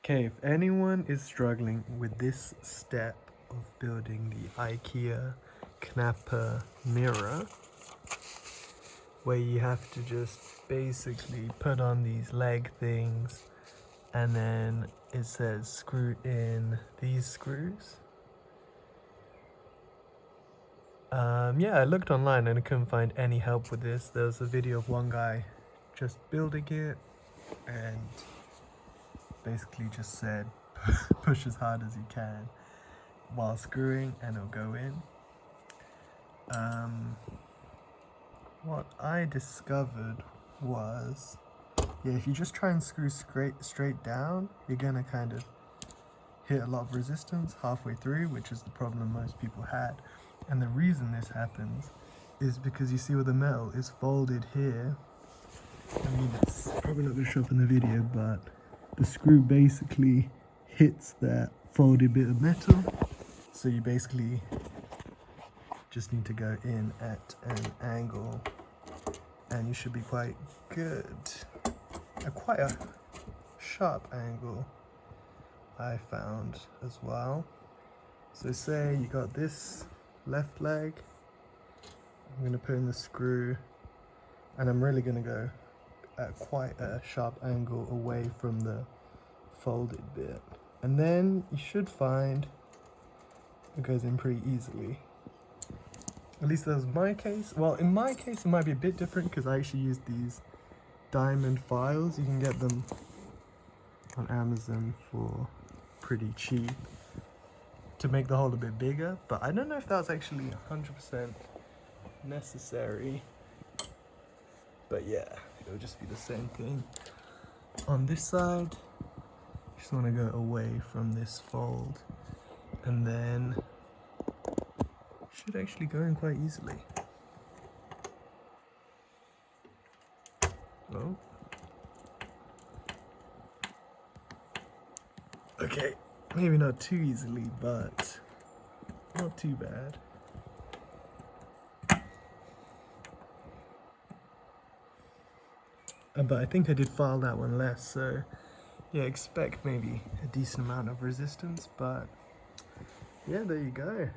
Okay, if anyone is struggling with this step of building the IKEA Knapper mirror, where you have to just basically put on these leg things and then it says screw in these screws. Yeah, I looked online and I couldn't find any help with this. There was a video of one guy just building it and basically just said push as hard as you can while screwing and it'll go in. What I discovered was, yeah, if you just try and screw straight down, you're gonna kind of hit a lot of resistance halfway through, which is the problem most people had. And the reason this happens is because you see where the metal is folded here. I mean, it's probably not going to show up in the video, but the screw basically hits that folded bit of metal. So you basically just need to go in at an angle and you should be quite good. Quite a sharp angle I found as well. So say you got this left leg, I'm going to put in the screw and I'm really going to go at quite a sharp angle away from the folded bit, and then you should find it goes in pretty easily. At least that was my case. Well, in my case it might be a bit different because I actually used these diamond files. You can get them on Amazon for pretty cheap to make the hole a bit bigger, but I don't know if that's actually 100% necessary. But yeah, it'll just be the same thing. On this side, just want to go away from this fold, and then should actually go in quite easily. Oh. Okay, maybe not too easily, but not too bad. But I think I did file that one less, so yeah, expect maybe a decent amount of resistance, but yeah, there you go.